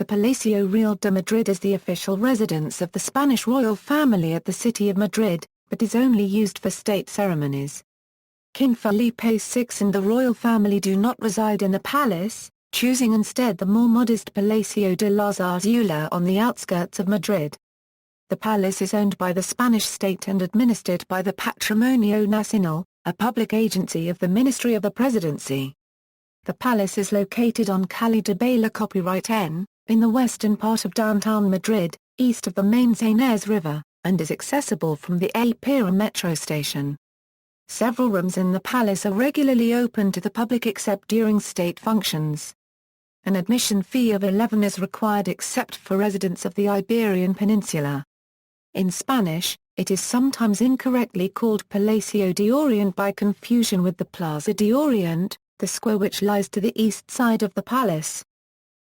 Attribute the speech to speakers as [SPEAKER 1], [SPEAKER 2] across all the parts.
[SPEAKER 1] The Palacio Real de Madrid is the official residence of the Spanish royal family at the city of Madrid, but is only used for state ceremonies. King Felipe VI and the royal family do not reside in the palace, choosing instead the more modest Palacio de la Zarzuela on the outskirts of Madrid. The palace is owned by the Spanish state and administered by the Patrimonio Nacional, a public agency of the Ministry of the Presidency. The palace is located on Calle de Bailén copyright N, in the western part of downtown Madrid, east of the Manzanares River, and is accessible from the Ópera metro station. Several rooms in the palace are regularly open to the public except during state functions. An admission fee of 11 is required except for residents of the Iberian Peninsula. In Spanish, it is sometimes incorrectly called Palacio de Oriente by confusion with the Plaza de Oriente, the square which lies to the east side of the palace.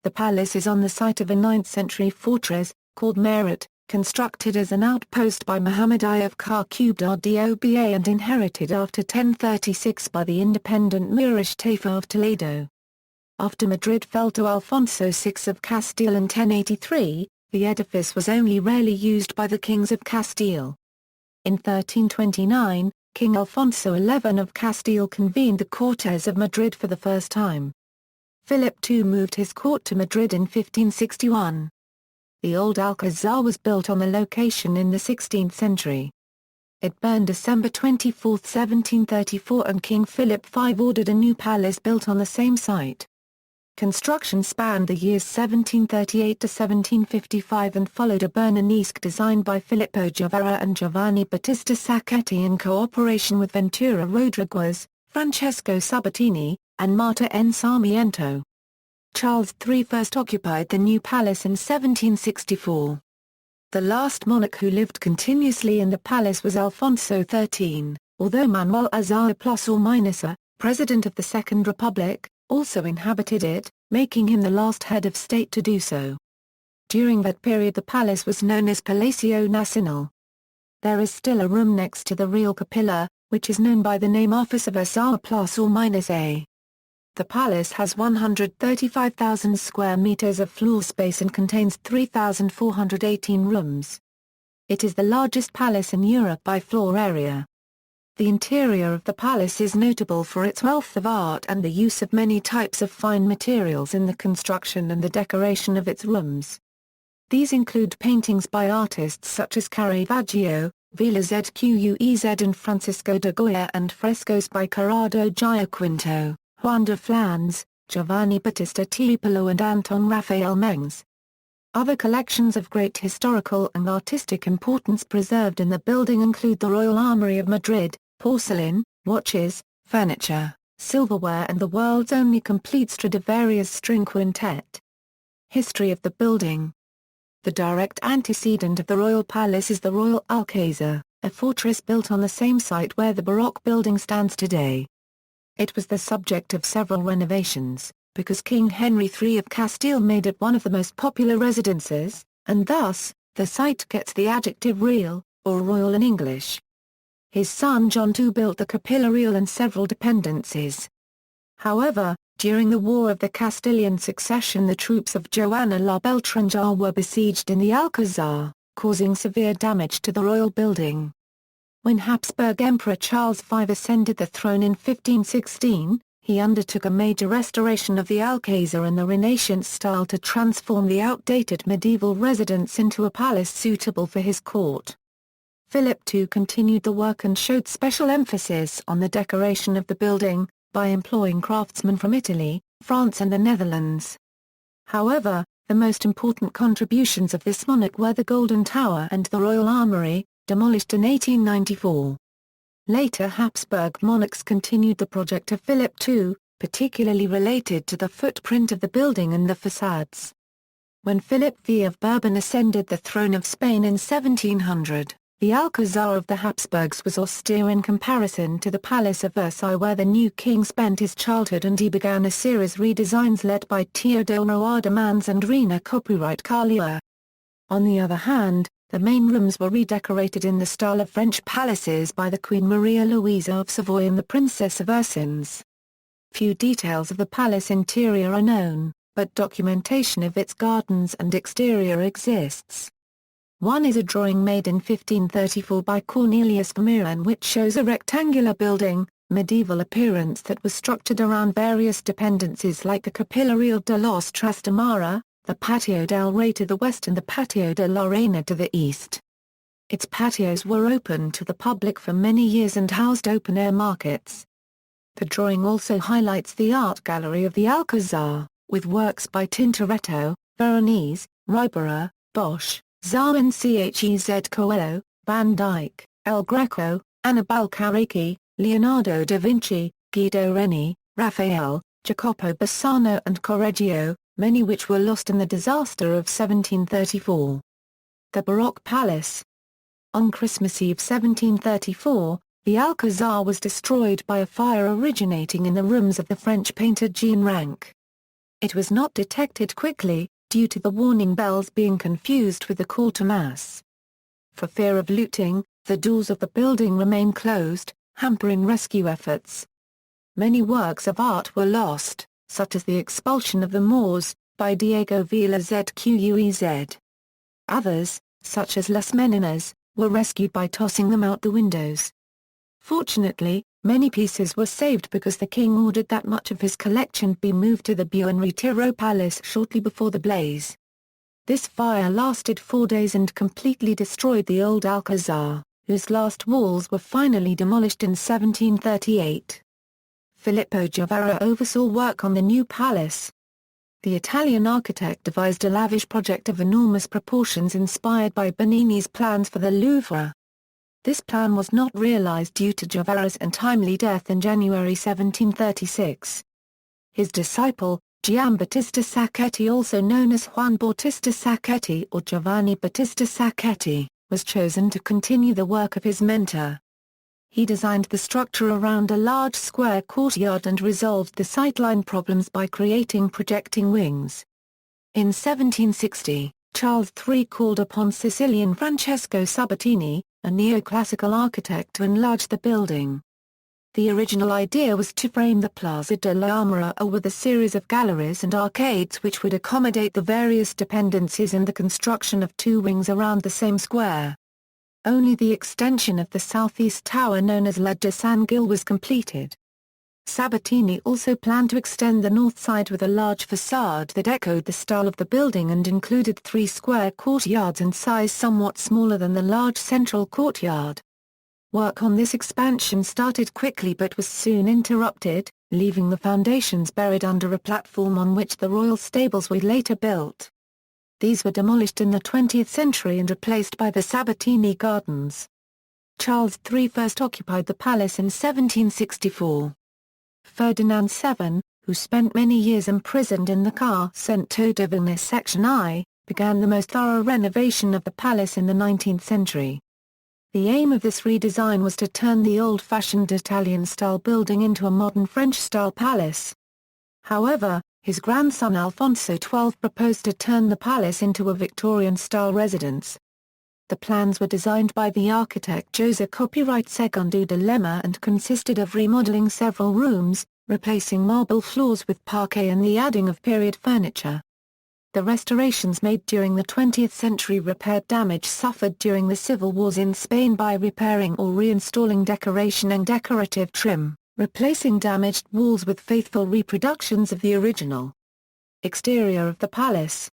[SPEAKER 1] The palace is on the site of a 9th-century fortress, called Merit, constructed as an outpost by Muhammad I of Corcubda and inherited after 1036 by the independent Moorish Taifa of Toledo. After Madrid fell to Alfonso VI of Castile in 1083, the edifice was only rarely used by the kings of Castile. In 1329, King Alfonso XI of Castile convened the Cortes of Madrid for the first time. Philip II moved his court to Madrid in 1561. The old Alcazar was built on the location in the 16th century. It burned December 24, 1734, and King Philip V ordered a new palace built on the same site. Construction spanned the years 1738 to 1755 and followed a Bernanesque design by Filippo Guevara and Giovanni Battista Sacchetti in cooperation with Ventura Rodriguez, Francesco Sabatini, and Marta N. Sarmiento. Charles III first occupied the new palace in 1764. The last monarch who lived continuously in the palace was Alfonso XIII, although Manuel Azar ± President of the Second Republic, also inhabited it, making him the last head of state to do so. During that period the palace was known as Palacio Nacional. There is still a room next to the Real Capilla, which is known by the name Office of Azar ±A. The palace has 135,000 square meters of floor space and contains 3,418 rooms. It is the largest palace in Europe by floor area. The interior of the palace is notable for its wealth of art and the use of many types of fine materials in the construction and the decoration of its rooms. These include paintings by artists such as Caravaggio, Velázquez and Francisco de Goya, and frescoes by Corrado Giaquinto, Juan de Flans, Giovanni Battista Tiepolo and Anton Raphael Mengs. Other collections of great historical and artistic importance preserved in the building include the Royal Armoury of Madrid, porcelain, watches, furniture, silverware and the world's only complete Stradivarius string quintet. History of the building. The direct antecedent of the Royal Palace is the Royal Alcazar, a fortress built on the same site where the Baroque building stands today. It was the subject of several renovations, because King Henry III of Castile made it one of the most popular residences, and thus, the site gets the adjective real, or royal in English. His son John II built the Capilla Real and several dependencies. However, during the War of the Castilian Succession the troops of Joana la Beltranja were besieged in the Alcazar, causing severe damage to the royal building. When Habsburg Emperor Charles V ascended the throne in 1516, he undertook a major restoration of the Alcazar in the Renaissance style to transform the outdated medieval residence into a palace suitable for his court. Philip II continued the work and showed special emphasis on the decoration of the building, by employing craftsmen from Italy, France and the Netherlands. However, the most important contributions of this monarch were the Golden Tower and the Royal Armoury, demolished in 1894. Later Habsburg monarchs continued the project of Philip II, particularly related to the footprint of the building and the facades. When Philip V of Bourbon ascended the throne of Spain in 1700, the Alcazar of the Habsburgs was austere in comparison to the Palace of Versailles where the new king spent his childhood, and he began a series redesigns led by Teodoro Ardemans and Rina copyright Carlier. On the other hand, the main rooms were redecorated in the style of French palaces by the Queen Maria Louisa of Savoy and the Princess of Ursins. Few details of the palace interior are known, but documentation of its gardens and exterior exists. One is a drawing made in 1534 by Cornelius Vermeeren which shows a rectangular building, medieval appearance that was structured around various dependencies like the Capilla Real de los Trastamara, the Patio del Rey to the west and the Patio de la Reina to the east. Its patios were open to the public for many years and housed open-air markets. The drawing also highlights the art gallery of the Alcazar, with works by Tintoretto, Veronese, Ribera, Bosch, Zarwin Chez Coelho, Van Dyck, El Greco, Annibale Carracci, Leonardo da Vinci, Guido Reni, Raphael, Jacopo Bassano and Correggio, many which were lost in the disaster of 1734. The Baroque Palace. On Christmas Eve 1734, the Alcazar was destroyed by a fire originating in the rooms of the French painter Jean Ranc. It was not detected quickly, due to the warning bells being confused with the call to mass. For fear of looting, the doors of the building remained closed, hampering rescue efforts. Many works of art were lost, such as the Expulsion of the Moors, by Diego Velázquez. Others, such as Las Meninas, were rescued by tossing them out the windows. Fortunately, many pieces were saved because the king ordered that much of his collection be moved to the Buen Retiro Palace shortly before the blaze. This fire lasted 4 days and completely destroyed the old Alcazar, whose last walls were finally demolished in 1738. Filippo Guevara oversaw work on the new palace. The Italian architect devised a lavish project of enormous proportions inspired by Bernini's plans for the Louvre. This plan was not realized due to Guevara's untimely death in January 1736. His disciple, Giambattista Sacchetti, also known as Juan Bautista Sacchetti or Giovanni Battista Sacchetti, was chosen to continue the work of his mentor. He designed the structure around a large square courtyard and resolved the sightline problems by creating projecting wings. In 1760, Charles III called upon Sicilian Francesco Sabatini, a neoclassical architect, to enlarge the building. The original idea was to frame the Plaza de la Armeria with a series of galleries and arcades which would accommodate the various dependencies and the construction of 2 wings around the same square. Only the extension of the southeast tower known as La de San Gil was completed. Sabatini also planned to extend the north side with a large facade that echoed the style of the building and included 3 square courtyards in size somewhat smaller than the large central courtyard. Work on this expansion started quickly but was soon interrupted, leaving the foundations buried under a platform on which the royal stables were later built. These were demolished in the 20th century and replaced by the Sabatini Gardens. Charles III first occupied the palace in 1764. Ferdinand VII, who spent many years imprisoned in the Carcento de Vilnius Section I, began the most thorough renovation of the palace in the 19th century. The aim of this redesign was to turn the old-fashioned Italian-style building into a modern French-style palace. However, his grandson Alfonso XII proposed to turn the palace into a Victorian-style residence. The plans were designed by the architect José Copyright Segundo de Lema and consisted of remodeling several rooms, replacing marble floors with parquet and the adding of period furniture. The restorations made during the 20th century repaired damage suffered during the civil wars in Spain by repairing or reinstalling decoration and decorative trim, replacing damaged walls with faithful reproductions of the original. Exterior of the palace.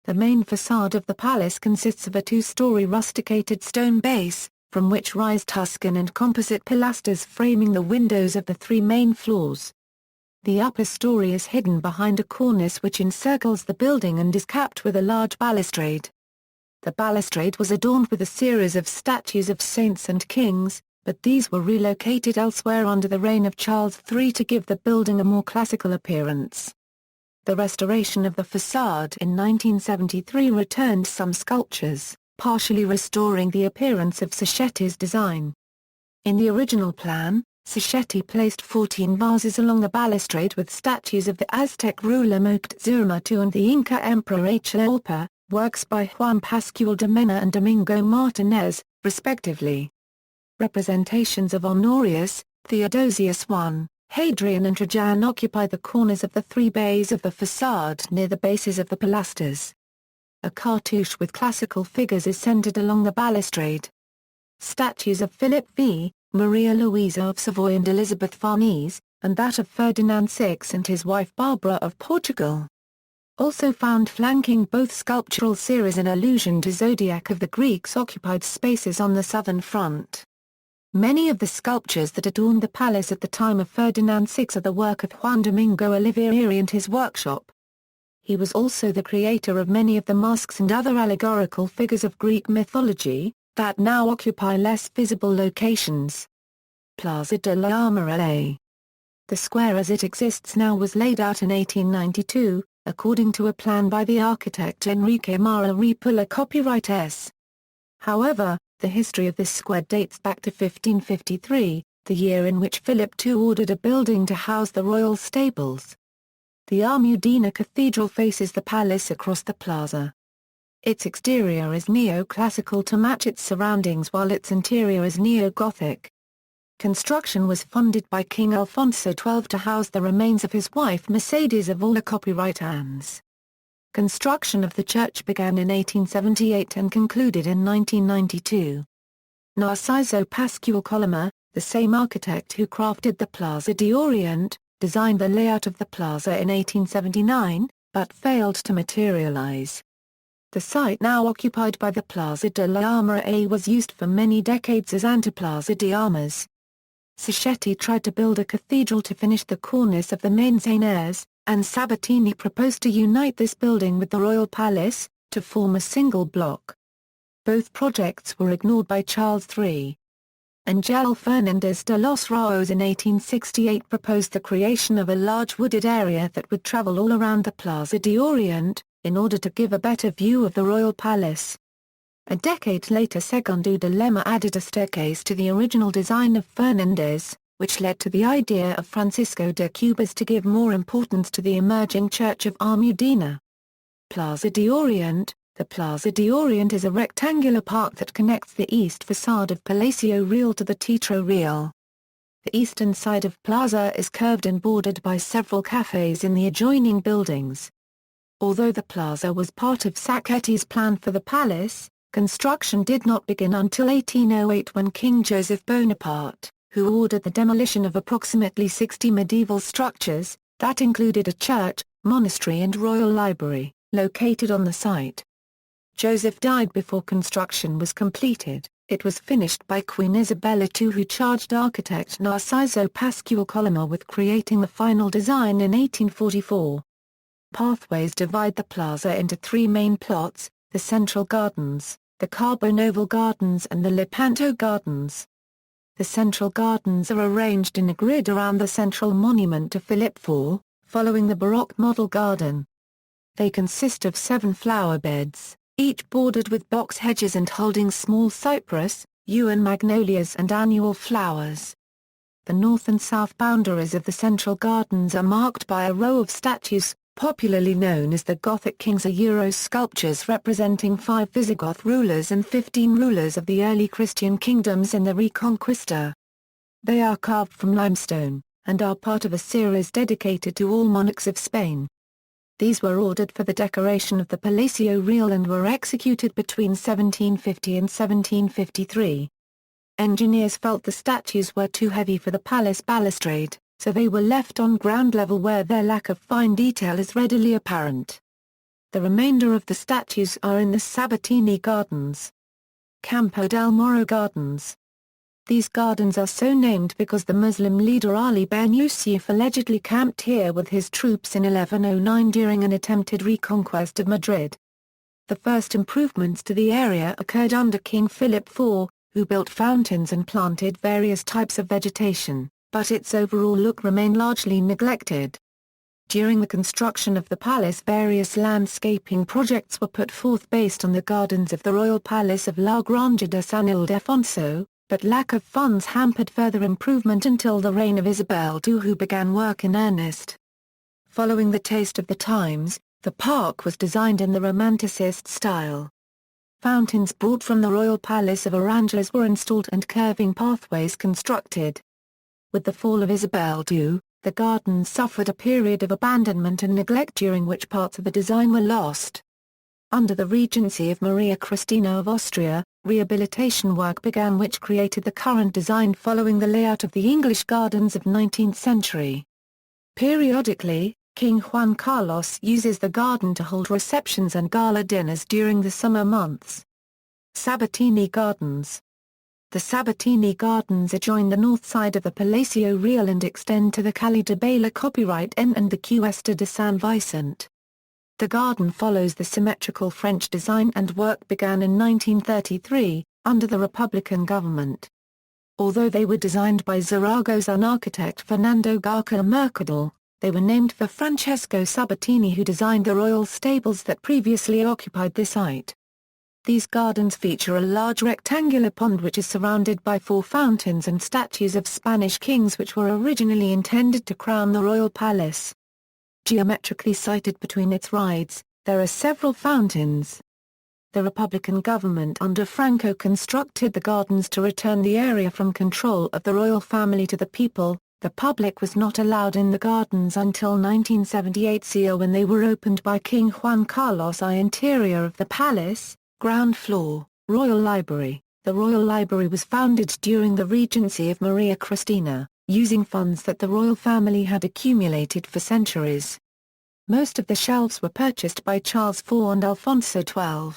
[SPEAKER 1] The main facade of the palace consists of a 2-story rusticated stone base, from which rise Tuscan and composite pilasters framing the windows of the 3 main floors. The upper story is hidden behind a cornice which encircles the building and is capped with a large balustrade. The balustrade was adorned with a series of statues of saints and kings, but these were relocated elsewhere under the reign of Charles III to give the building a more classical appearance. The restoration of the facade in 1973 returned some sculptures, partially restoring the appearance of Sachetti's design. In the original plan, Sacchetti placed 14 vases along the balustrade with statues of the Aztec ruler Moctezuma II and the Inca emperor Atahualpa, works by Juan Pascual de Mena and Domingo Martinez, respectively. Representations of Honorius, Theodosius I, Hadrian and Trajan occupy the corners of the three bays of the facade near the bases of the pilasters. A cartouche with classical figures is centered along the balustrade. Statues of Philip V, Maria Louisa of Savoy and Elizabeth Farnese, and that of Ferdinand VI and his wife Barbara of Portugal. Also found flanking both sculptural series in allusion to Zodiac of the Greeks occupied spaces on the southern front. Many of the sculptures that adorned the palace at the time of Ferdinand VI are the work of Juan Domingo Olivieri and his workshop. He was also the creator of many of the masks and other allegorical figures of Greek mythology, that now occupy less visible locations. Plaza de la Armeria. The square as it exists now was laid out in 1892, according to a plan by the architect Enrique Mara Ripolla copyright S. However, the history of this square dates back to 1553, the year in which Philip II ordered a building to house the royal stables. The Almudena Cathedral faces the palace across the plaza. Its exterior is neo-classical to match its surroundings while its interior is neo-Gothic. Construction was funded by King Alfonso XII to house the remains of his wife Mercedes of Aula copyright Annes. Construction of the church began in 1878 and concluded in 1992. Narciso Pascual-Coloma, the same architect who crafted the Plaza de Oriente, designed the layout of the plaza in 1879, but failed to materialize. The site now occupied by the Plaza de la Armeria was used for many decades as Anteplaza de Armas. Sacchetti tried to build a cathedral to finish the cornice of the Manzanares, and Sabatini proposed to unite this building with the Royal Palace, to form a single block. Both projects were ignored by Charles III. Angel Fernández de los Raos in 1868 proposed the creation of a large wooded area that would travel all around the Plaza de Oriente, in order to give a better view of the Royal Palace. A decade later Segundo de Lema added a staircase to the original design of Fernández, which led to the idea of Francisco de Cubas to give more importance to the emerging Church of Almudena. Plaza de Oriente. The Plaza de Oriente is a rectangular park that connects the east facade of Palacio Real to the Teatro Real. The eastern side of Plaza is curved and bordered by several cafes in the adjoining buildings. Although the plaza was part of Sacchetti's plan for the palace, construction did not begin until 1808 when King Joseph Bonaparte, who ordered the demolition of approximately 60 medieval structures, that included a church, monastery and royal library, located on the site. Joseph died before construction was completed. It was finished by Queen Isabella II, who charged architect Narciso Pascual-Coloma with creating the final design in 1844. Pathways divide the plaza into three main plots: the Central Gardens, the Carbonoval Gardens and the Lepanto Gardens. The Central Gardens are arranged in a grid around the central monument to Philip IV, following the Baroque model garden. They consist of 7 flower beds, each bordered with box hedges and holding small cypress, yew and magnolias and annual flowers. The north and south boundaries of the Central Gardens are marked by a row of statues, popularly known as the Gothic Kings, are Euro sculptures representing 5 Visigoth rulers and 15 rulers of the early Christian kingdoms in the Reconquista. They are carved from limestone, and are part of a series dedicated to all monarchs of Spain. These were ordered for the decoration of the Palacio Real and were executed between 1750 and 1753. Engineers felt the statues were too heavy for the palace balustrade, so they were left on ground level where their lack of fine detail is readily apparent. The remainder of the statues are in the Sabatini Gardens. Campo del Moro Gardens. These gardens are so named because the Muslim leader Ali Ben Yusuf allegedly camped here with his troops in 1109 during an attempted reconquest of Madrid. The first improvements to the area occurred under King Philip IV, who built fountains and planted various types of vegetation, but its overall look remained largely neglected. During the construction of the palace, various landscaping projects were put forth based on the gardens of the Royal Palace of La Granja de San Ildefonso, but lack of funds hampered further improvement until the reign of Isabel II, who began work in earnest. Following the taste of the times, the park was designed in the Romanticist style. Fountains brought from the Royal Palace of Aranjuez were installed and curving pathways constructed. With the fall of Isabel II, the gardens suffered a period of abandonment and neglect during which parts of the design were lost. Under the regency of Maria Cristina of Austria, rehabilitation work began which created the current design following the layout of the English gardens of 19th century. Periodically, King Juan Carlos uses the garden to hold receptions and gala dinners during the summer months. Sabatini Gardens. The Sabatini Gardens adjoin the north side of the Palacio Real and extend to the Calle de Bailén copyright N and the Cuesta de San Vicente. The garden follows the symmetrical French design and work began in 1933, under the Republican government. Although they were designed by Zaragozan architect Fernando García Mercadal, they were named for Francesco Sabatini, who designed the royal stables that previously occupied the site. These gardens feature a large rectangular pond which is surrounded by 4 fountains and statues of Spanish kings which were originally intended to crown the royal palace. Geometrically sited between its rides, there are several fountains. The Republican government under Franco constructed the gardens to return the area from control of the royal family to the people. The public was not allowed in the gardens until 1978 CO when they were opened by King Juan Carlos I. Interior of the palace, ground floor, Royal Library. The Royal Library was founded during the regency of Maria Cristina, using funds that the royal family had accumulated for centuries. Most of the shelves were purchased by Charles IV and Alfonso XII.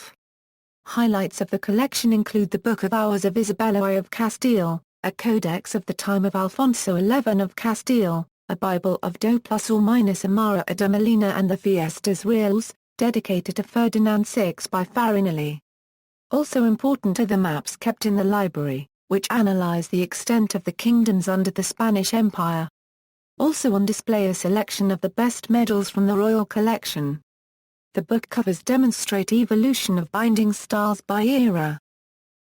[SPEAKER 1] Highlights of the collection include the Book of Hours of Isabella I of Castile, a codex of the time of Alfonso XI of Castile, a Bible of Do plus or minus Amara de Molina and the Fiestas Reales, dedicated to Ferdinand VI by Farinelli. Also important are the maps kept in the library, which analyze the extent of the kingdoms under the Spanish Empire. Also on display a selection of the best medals from the royal collection. The book covers demonstrate evolution of binding styles by era.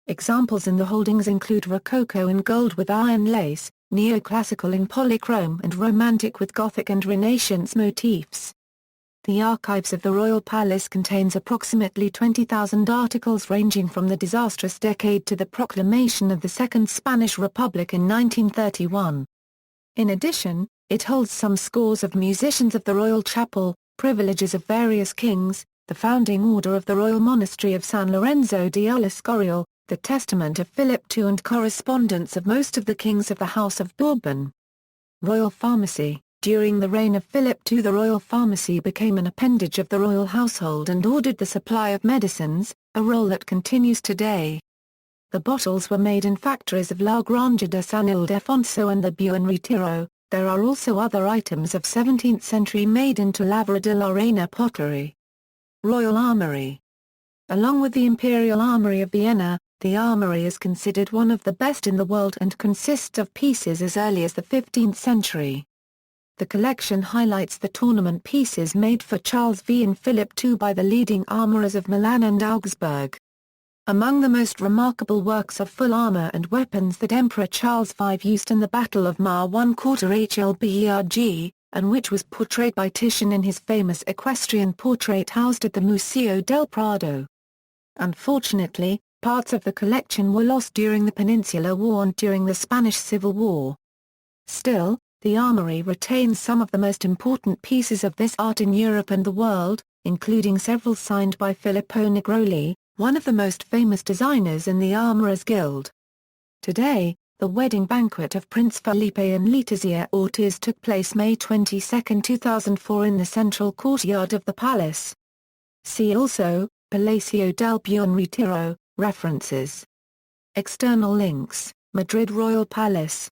[SPEAKER 1] Examples in the holdings include Rococo in gold with iron lace, Neoclassical in polychrome and Romantic with Gothic and Renaissance motifs. The archives of the Royal Palace contains approximately 20,000 articles ranging from the disastrous decade to the proclamation of the Second Spanish Republic in 1931. In addition, it holds some scores of musicians of the Royal Chapel, privileges of various kings, the founding order of the Royal Monastery of San Lorenzo de El Escorial, the testament of Philip II and correspondence of most of the kings of the House of Bourbon. Royal Pharmacy. During the reign of Philip II the Royal Pharmacy became an appendage of the royal household and ordered the supply of medicines, a role that continues today. The bottles were made in factories of La Granja de San Ildefonso and the Buen Retiro. There are also other items of 17th century made into Lavra de la Reina pottery. Royal Armory. Along with the Imperial Armory of Vienna, the armory is considered one of the best in the world and consists of pieces as early as the 15th century. The collection highlights the tournament pieces made for Charles V and Philip II by the leading armorers of Milan and Augsburg. Among the most remarkable works are full armor and weapons that Emperor Charles V used in the Battle of Mar 1/4 HLBERG, and which was portrayed by Titian in his famous equestrian portrait housed at the Museo del Prado. Unfortunately, parts of the collection were lost during the Peninsular War and during the Spanish Civil War. Still, the armory retains some of the most important pieces of this art in Europe and the world, including several signed by Filippo Negroli, one of the most famous designers in the Armorers Guild. Today, the wedding banquet of Prince Felipe and Letizia Ortiz took place May 22, 2004 in the central courtyard of the palace. See also, Palacio del Buen Retiro, references. External links, Madrid Royal Palace.